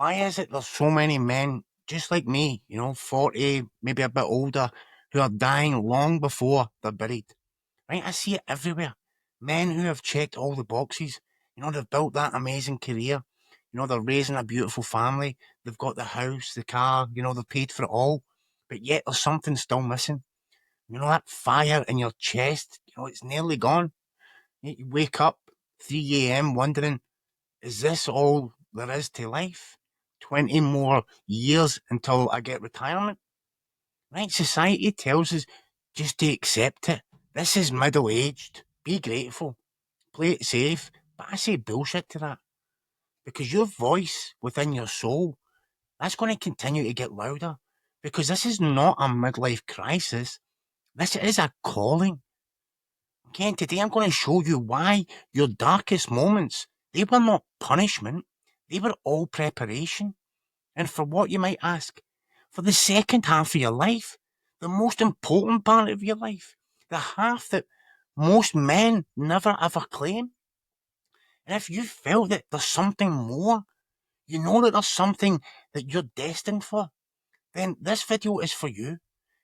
Why is it there's so many men just like me, 40, maybe a bit older, who are dying long before they're buried? Right? I see it everywhere. Men who have checked all the boxes. They've built that amazing career. They're raising a beautiful family. They've got the house, the car, they've paid for it all. But yet there's something still missing. That fire in your chest, it's nearly gone. You wake up 3 a.m. wondering, is this all there is to life? 20 more years until I get retirement? Right? Society tells us just to accept it. This is middle aged. Be grateful. Play it safe. But I say bullshit to that. Because your voice within your soul, that's going to continue to get louder. Because this is not a midlife crisis. This is a calling. Okay, and today I'm going to show you why your darkest moments, they were not punishment. They were all preparation. And for what, you might ask? For the second half of your life, the most important part of your life, the half that most men never ever claim. And if you feel that there's something more, you know that there's something that you're destined for, then this video is for you.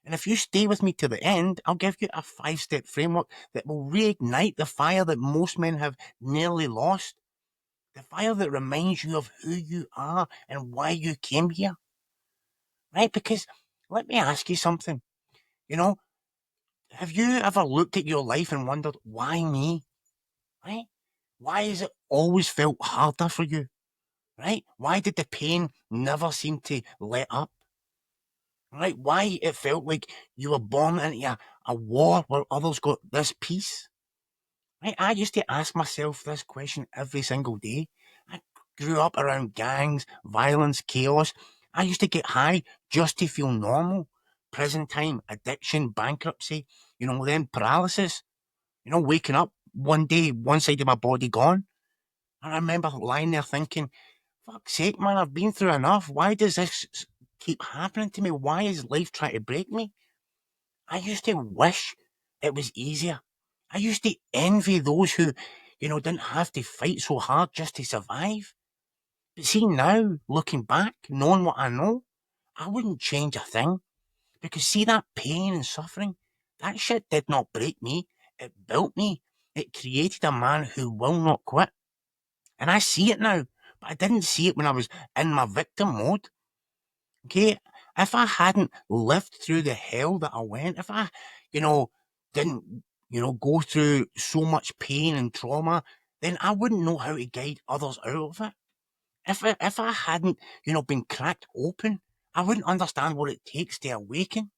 And if you stay with me to the end, I'll give you a 5-step framework that will reignite the fire that most men have nearly lost. The fire that reminds you of who you are and why you came here. Right? Because let me ask you something. Have you ever looked at your life and wondered, why me? Right? Why has it always felt harder for you? Right? Why did the pain never seem to let up? Right? Why it felt like you were born into a war where others got this peace? Right? I used to ask myself this question every single day. I grew up around gangs, violence, chaos. I used to get high just to feel normal. Prison time, addiction, bankruptcy, then paralysis. Waking up one day, one side of my body gone. And I remember lying there thinking, fuck's sake, man, I've been through enough. Why does this keep happening to me? Why is life trying to break me? I used to wish it was easier. I used to envy those who, didn't have to fight so hard just to survive. But see now, looking back, knowing what I know, I wouldn't change a thing. Because see that pain and suffering, that shit did not break me. It built me. It created a man who will not quit. And I see it now, but I didn't see it when I was in my victim mode. Okay, if I hadn't lived through the hell that I went, if I, didn't, go through so much pain and trauma, then I wouldn't know how to guide others out of it. If I hadn't, been cracked open, I wouldn't understand what it takes to awaken.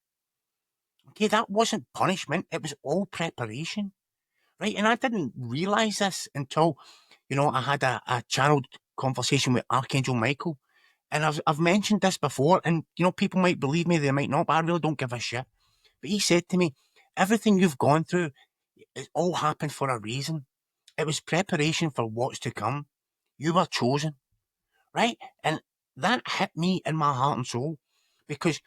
Okay, that wasn't punishment, it was all preparation. Right, and I didn't realize this until, I had a channeled conversation with Archangel Michael. And I've mentioned this before, and people might believe me, they might not, but I really don't give a shit. But he said to me, everything you've gone through, it all happened for a reason. It was preparation for what's to come. You were chosen, right? And that hit me in my heart and soul because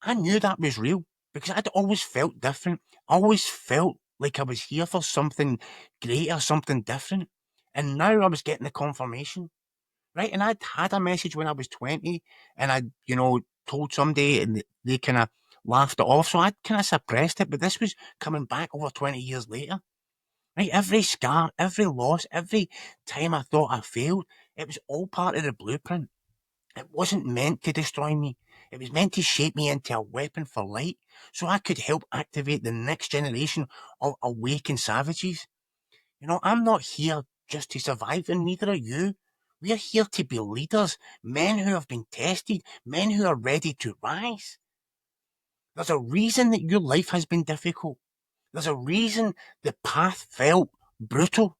I knew that was real because I'd always felt different. I always felt like I was here for something greater, something different. And now I was getting the confirmation. Right, and I'd had a message when I was 20 and I, told somebody and they kind of laughed it off. So I'd kind of suppressed it, but this was coming back over 20 years later. Right, every scar, every loss, every time I thought I failed, it was all part of the blueprint. It wasn't meant to destroy me. It was meant to shape me into a weapon for light so I could help activate the next generation of awakened savages. I'm not here just to survive, and neither are you. We're here to be leaders, men who have been tested, men who are ready to rise. There's a reason that your life has been difficult. There's a reason the path felt brutal.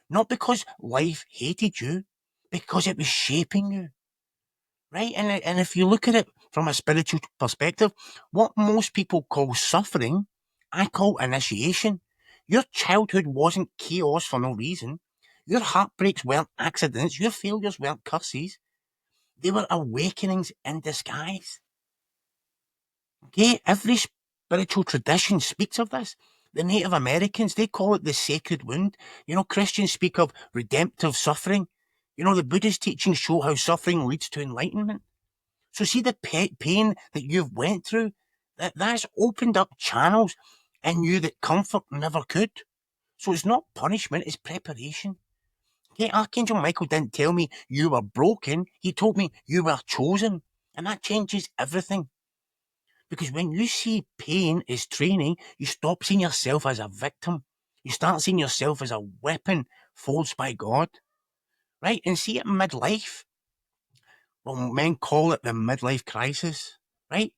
Not because life hated you, because it was shaping you. Right? And if you look at it from a spiritual perspective, what most people call suffering, I call initiation. Your childhood wasn't chaos for no reason. Your heartbreaks weren't accidents. Your failures weren't curses. They were awakenings in disguise. Okay, every spiritual tradition speaks of this. The Native Americans, they call it the sacred wound. Christians speak of redemptive suffering. The Buddhist teachings show how suffering leads to enlightenment. So see the pain that you've went through, that's opened up channels in you that comfort never could. So it's not punishment, it's preparation. Okay, Archangel Michael didn't tell me you were broken. He told me you were chosen. And that changes everything. Because when you see pain as training, you stop seeing yourself as a victim. You start seeing yourself as a weapon forged by God. Right? And see at midlife, well, men call it the midlife crisis. Right?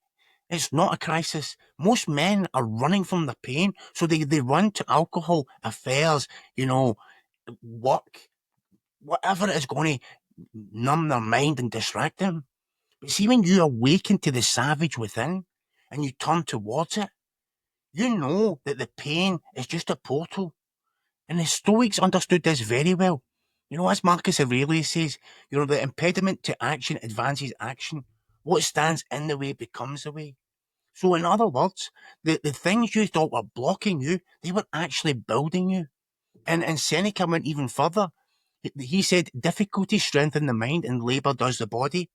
It's not a crisis. Most men are running from the pain, so they run to alcohol, affairs, work, whatever is going to numb their mind and distract them. But see, when you awaken to the savage within and you turn towards it, you know that the pain is just a portal. And the Stoics understood this very well. As Marcus Aurelius says, the impediment to action advances action. What stands in the way becomes the way. So in other words, the things you thought were blocking you, they were actually building you. And Seneca went even further. He said, difficulty strengthens the mind and labour does the body.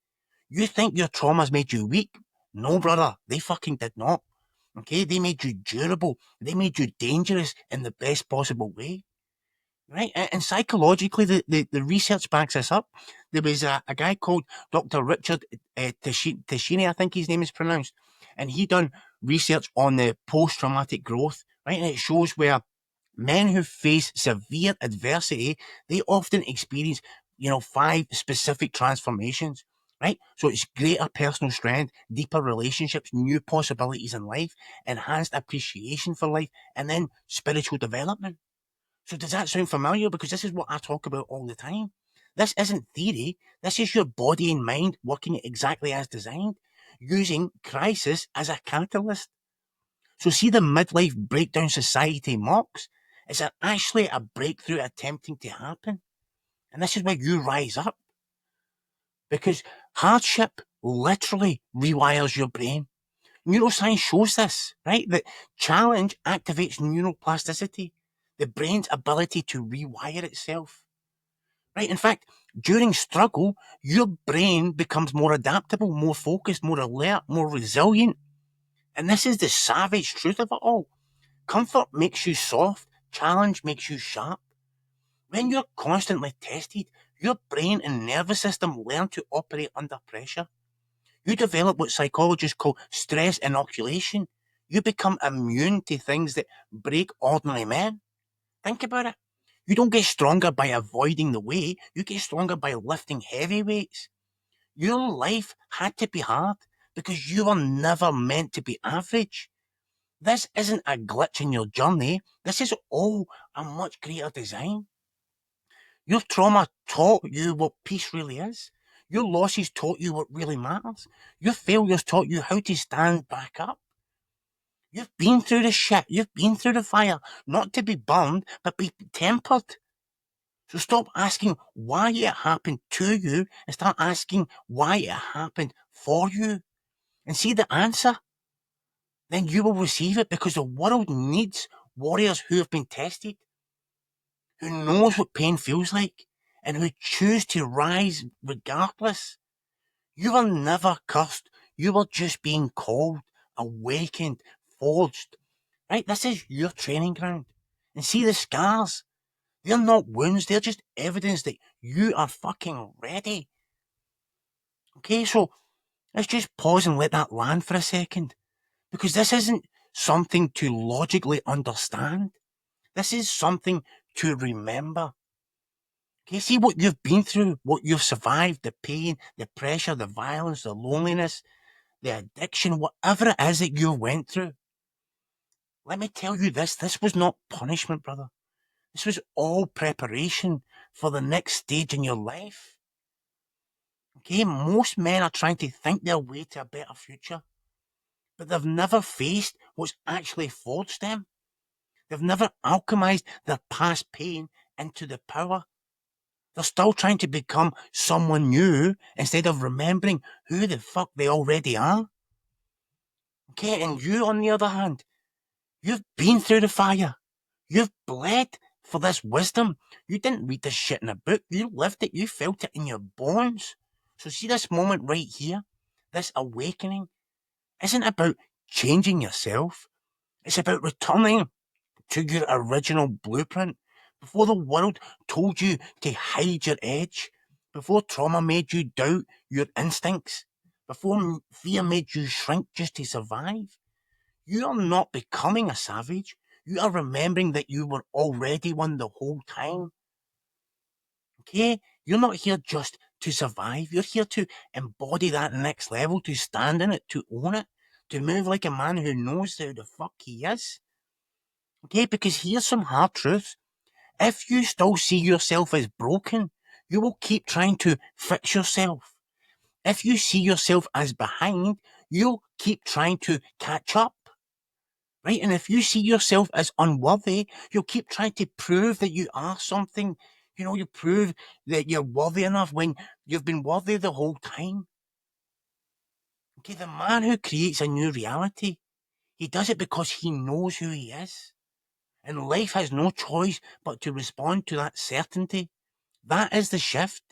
You think your traumas made you weak? No, brother, they fucking did not. Okay, they made you durable. They made you dangerous in the best possible way. Right? And psychologically, the research backs this up. There was a guy called Dr. Richard Tishini, I think his name is pronounced, and he done research on the post-traumatic growth, right? And it shows where men who face severe adversity, they often experience, 5 specific transformations, right? So it's greater personal strength, deeper relationships, new possibilities in life, enhanced appreciation for life, and then spiritual development. So does that sound familiar? Because this is what I talk about all the time. This isn't theory. This is your body and mind working exactly as designed, using crisis as a catalyst. So see the midlife breakdown society mocks? It's actually a breakthrough attempting to happen. And this is where you rise up. Because hardship literally rewires your brain. Neuroscience shows this, right? That challenge activates neuroplasticity, the brain's ability to rewire itself. Right? In fact, during struggle, your brain becomes more adaptable, more focused, more alert, more resilient. And this is the savage truth of it all. Comfort makes you soft, challenge makes you sharp. When you're constantly tested, your brain and nervous system learn to operate under pressure. You develop what psychologists call stress inoculation. You become immune to things that break ordinary men. Think about it. You don't get stronger by avoiding the way, you get stronger by lifting heavy weights. Your life had to be hard because you were never meant to be average. This isn't a glitch in your journey. This is all a much greater design. Your trauma taught you what peace really is. Your losses taught you what really matters. Your failures taught you how to stand back up. You've been through the shit. You've been through the fire. Not to be burned, but be tempered. So stop asking why it happened to you and start asking why it happened for you. And see the answer. Then you will receive it because the world needs warriors who have been tested, who knows what pain feels like, and who choose to rise regardless. You were never cursed. You were just being called, awakened, forged. Right? This is your training ground. And see the scars. They're not wounds. They're just evidence that you are fucking ready. Okay, so let's just pause and let that land for a second. Because this isn't something to logically understand. This is something to remember. Okay, see what you've been through, what you've survived, the pain, the pressure, the violence, the loneliness, the addiction, whatever it is that you went through. Let me tell you this was not punishment, brother. This was all preparation for the next stage in your life. Okay, most men are trying to think their way to a better future, but they've never faced what's actually forged them. They've never alchemized their past pain into the power. They're still trying to become someone new instead of remembering who the fuck they already are. Okay, and you, on the other hand, you've been through the fire. You've bled. for this wisdom. You didn't read this shit in a book. You lived it. You felt it in your bones. So see this moment right here, this awakening, isn't about changing yourself. It's about returning to your original blueprint. Before the world told you to hide your edge, before trauma made you doubt your instincts, before fear made you shrink just to survive, you are not becoming a savage. You are remembering that you were already one the whole time. Okay? You're not here just to survive. You're here to embody that next level, to stand in it, to own it, to move like a man who knows who the fuck he is. Okay? Because here's some hard truths. If you still see yourself as broken, you will keep trying to fix yourself. If you see yourself as behind, you'll keep trying to catch up. Right? And if you see yourself as unworthy, you'll keep trying to prove that you are something. You know, you prove that you're worthy enough when you've been worthy the whole time. Okay, the man who creates a new reality, he does it because he knows who he is. And life has no choice but to respond to that certainty. That is the shift.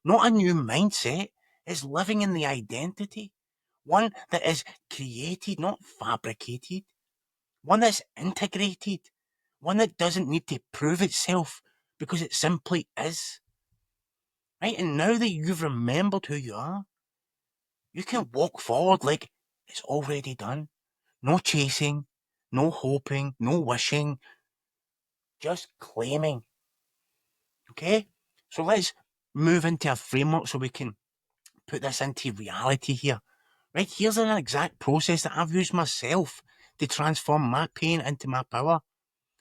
Not a new mindset. It's living in the identity. One that is created, not fabricated. One that's integrated. One that doesn't need to prove itself because it simply is. Right? And now that you've remembered who you are, you can walk forward like it's already done. No chasing, no hoping, no wishing, just claiming. Okay? So let's move into a framework so we can put this into reality here. Right? Here's an exact process that I've used myself to transform my pain into my power.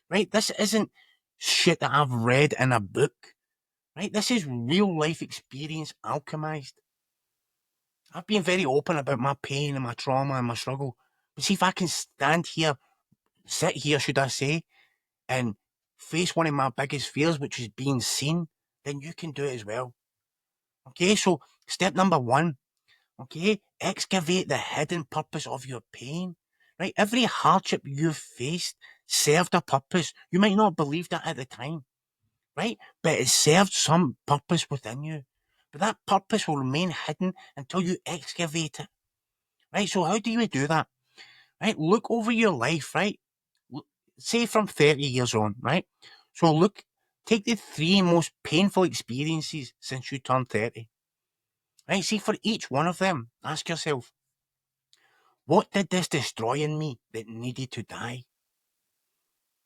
Right? This isn't shit that I've read in a book. Right? This is real life experience alchemized. I've been very open about my pain and my trauma and my struggle. But see if I can sit here, should I say, and face one of my biggest fears, which is being seen, then you can do it as well. Okay, so step number one, okay, excavate the hidden purpose of your pain. Right? Every hardship you've faced served a purpose. You might not believe that at the time, right? But it served some purpose within you. But that purpose will remain hidden until you excavate it. Right? So how do you do that? Right? Look over your life, right? Say from 30 years on, right? So take the three most painful experiences since you turned 30. Right? See, for each one of them, ask yourself, what did this destroy in me that needed to die?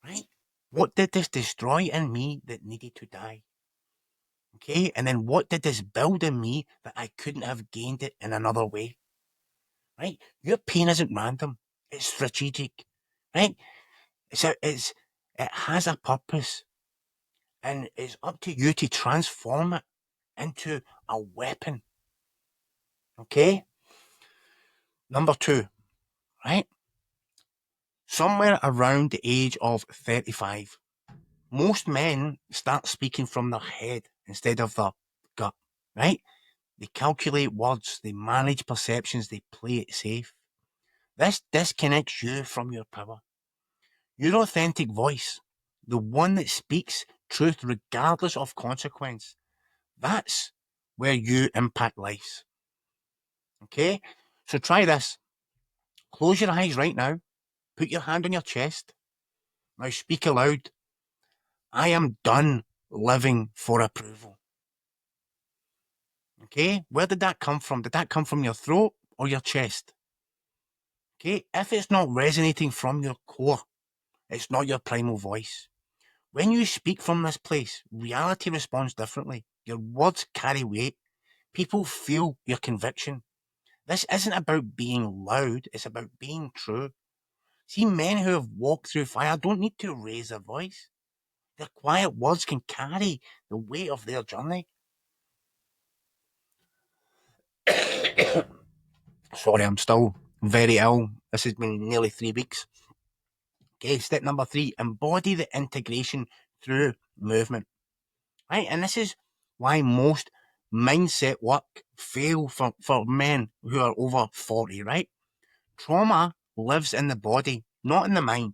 Right? What did this destroy in me that needed to die? Okay, and then what did this build in me that I couldn't have gained it in another way? Right? Your pain isn't random. It's strategic. Right? It has a purpose, and it's up to you to transform it into a weapon. Okay? Number two, right? Somewhere around the age of 35, most men start speaking from their head instead of their gut, right? They calculate words, they manage perceptions, they play it safe. This disconnects you from your power. Your authentic voice, the one that speaks truth regardless of consequence, that's where you impact lives. Okay? So try this. Close your eyes right now. Put your hand on your chest. Now speak aloud. I am done living for approval. Okay? Where did that come from? Did that come from your throat or your chest? Okay? If it's not resonating from your core, it's not your primal voice. When you speak from this place, reality responds differently. Your words carry weight. People feel your conviction. This isn't about being loud, it's about being true. See, men who have walked through fire don't need to raise their voice. Their quiet words can carry the weight of their journey. Sorry, I'm still very ill. This has been nearly 3 weeks. Okay, step number three, embody the integration through movement. Right, and this is why most mindset work fail for men who are over 40, right? Trauma lives in the body, not in the mind.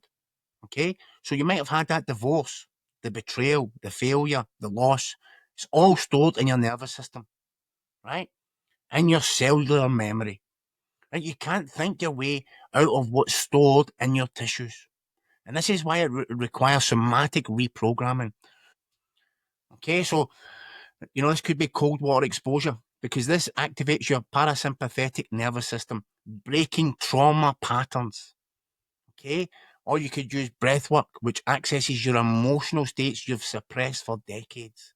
Okay, so you might have had that divorce, the betrayal, the failure, the loss, it's all stored in your nervous system, right? In your cellular memory. Right? You can't think your way out of what's stored in your tissues. And this is why it requires somatic reprogramming. Okay, so, this could be cold water exposure because this activates your parasympathetic nervous system, breaking trauma patterns. Okay, or you could use breath work, which accesses your emotional states you've suppressed for decades.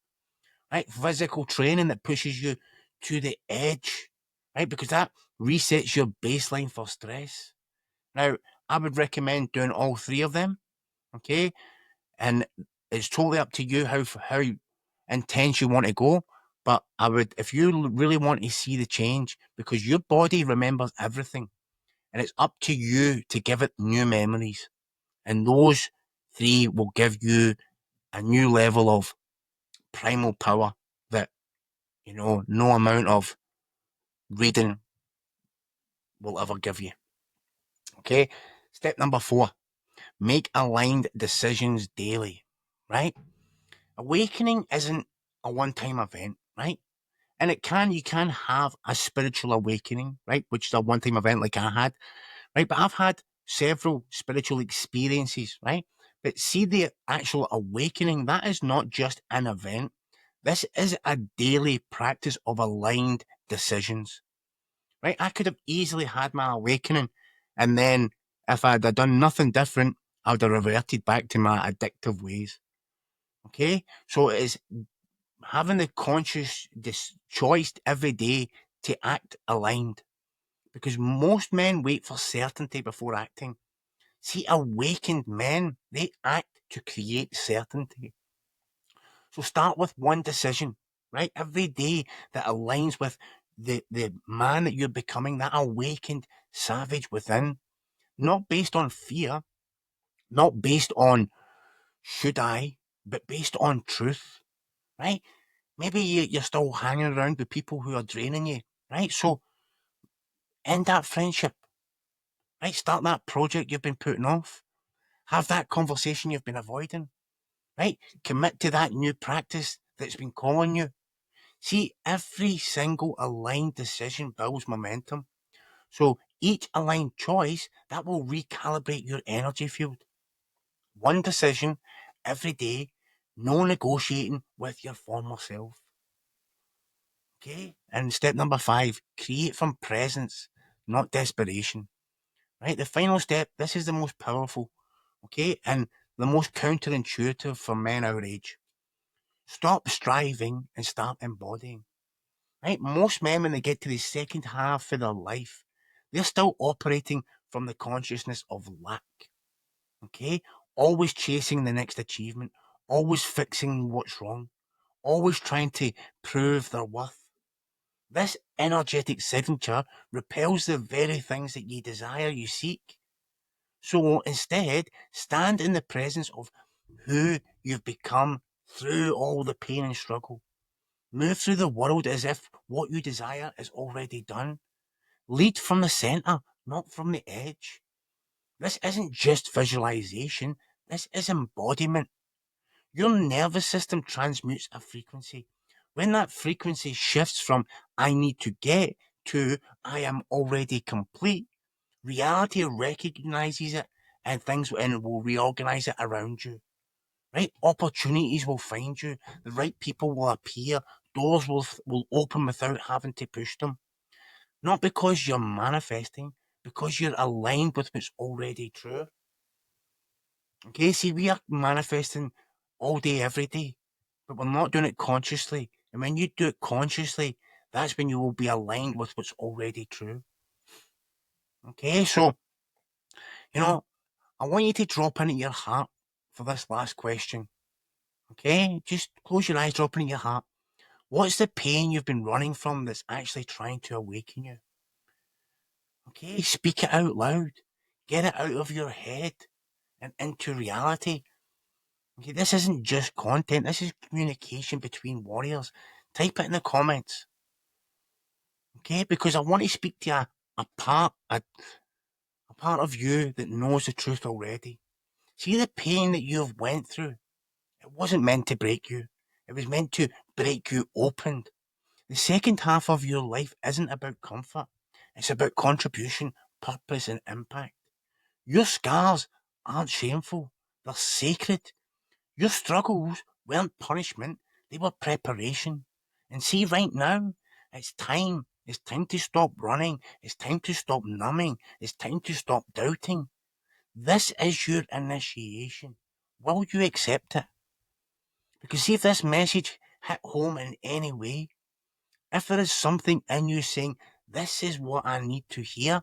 Right, physical training that pushes you to the edge, right, because that resets your baseline for stress. Now, I would recommend doing all three of them. Okay, and it's totally up to you how intense you want to go. But I would, if you really want to see the change, because your body remembers everything, and it's up to you to give it new memories, and those three will give you a new level of primal power that no amount of reading will ever give you. Okay, step number 4: make aligned decisions daily. Right, awakening isn't a one-time event, right? And you can have a spiritual awakening, right? Which is a one-time event like I had, right? But I've had several spiritual experiences, right? But see, the actual awakening, that is not just an event. This is a daily practice of aligned decisions, right? I could have easily had my awakening, and then if I'd have done nothing different, I would have reverted back to my addictive ways. Okay? So it is having the conscious choice every day to act aligned, because most men wait for certainty before acting. See, awakened men, they act to create certainty. So start with one decision, right? Every day that aligns with the man that you're becoming, that awakened savage within, not based on fear, not based on should I, but based on truth, right? Maybe you're still hanging around with people who are draining you, right? So end that friendship, right? Start that project you've been putting off. Have that conversation you've been avoiding, right? Commit to that new practice that's been calling you. See, every single aligned decision builds momentum. So each aligned choice, that will recalibrate your energy field. One decision every day, no negotiating with your former self. Okay? And step number 5, create from presence, not desperation. Right? The final step, this is the most powerful, okay? And the most counterintuitive for men our age. Stop striving and start embodying. Right? Most men, when they get to the second half of their life, they're still operating from the consciousness of lack. Okay? Always chasing the next achievement, always fixing what's wrong, always trying to prove their worth. This energetic signature repels the very things that you desire, you seek. So instead, stand in the presence of who you've become through all the pain and struggle. Move through the world as if what you desire is already done. Lead from the center, not from the edge. This isn't just visualization, this is embodiment. Your nervous system transmutes a frequency. When that frequency shifts from I need to get to I am already complete, reality recognizes it, and will reorganize it around you. Right? Opportunities will find you. The right people will appear. Doors will open without having to push them. Not because you're manifesting, because you're aligned with what's already true. Okay, see, we are manifesting all day, every day, but we're not doing it consciously. And when you do it consciously, that's when you will be aligned with what's already true. Okay, so, you know, I want you to drop into your heart for this last question. Okay, just close your eyes, drop into your heart. What's the pain you've been running from that's actually trying to awaken you? Okay, speak it out loud. Get it out of your head and into reality. Okay, this isn't just content, this is communication between warriors. Type it in the comments. Okay, because I want to speak to a part of you that knows the truth already. See, the pain that you've went through, It wasn't meant to break you. It was meant to break you open. The second half of your life isn't about comfort. It's about contribution, purpose, and impact. Your scars aren't shameful. They're sacred. Your struggles weren't punishment. They were preparation. And see, right now, it's time. It's time to stop running. It's time to stop numbing. It's time to stop doubting. This is your initiation. Will you accept it? Because see if this message hit home in any way, if there is something in you saying, this is what I need to hear,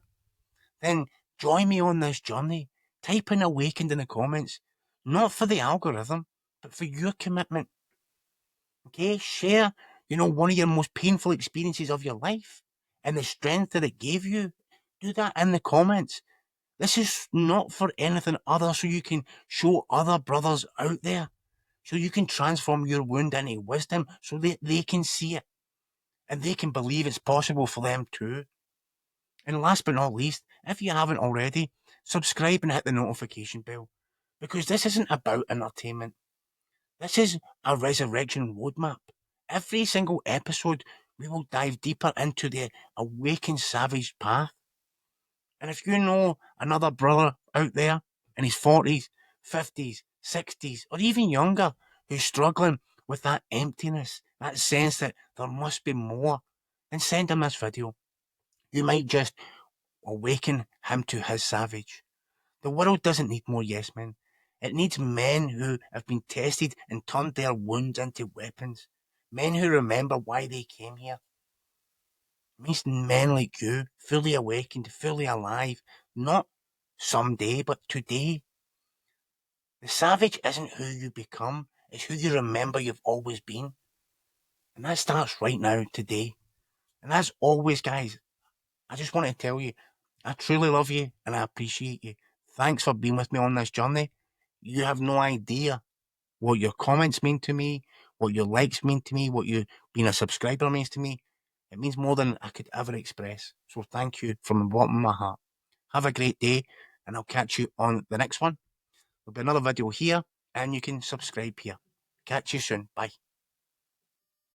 then join me on this journey. Type in awakened in the comments, not for the algorithm, but for your commitment. Okay, share, one of your most painful experiences of your life and the strength that it gave you. Do that in the comments. This is not for anything other so you can show other brothers out there, so you can transform your wound into wisdom so that they can see it and they can believe it's possible for them too. And last but not least, if you haven't already, subscribe and hit the notification bell, because this isn't about entertainment. This is a resurrection roadmap. Every single episode, we will dive deeper into the awakened savage path. And if you know another brother out there in his 40s, 50s, 60s, or even younger who's struggling with that emptiness, that sense that there must be more, then send him this video. You might just awaken him to his savage. The world doesn't need more yes men. It needs men who have been tested and turned their wounds into weapons. Men who remember why they came here. It means men like you, fully awakened, fully alive, not someday, but today. The savage isn't who you become, it's who you remember you've always been. And that starts right now, today. And as always, guys, I just want to tell you, I truly love you and I appreciate you. Thanks for being with me on this journey. You have no idea what your comments mean to me, what your likes mean to me, what you being a subscriber means to me. It means more than I could ever express. So thank you from the bottom of my heart. Have a great day, and I'll catch you on the next one. There'll be another video here, and you can subscribe here. Catch you soon. Bye.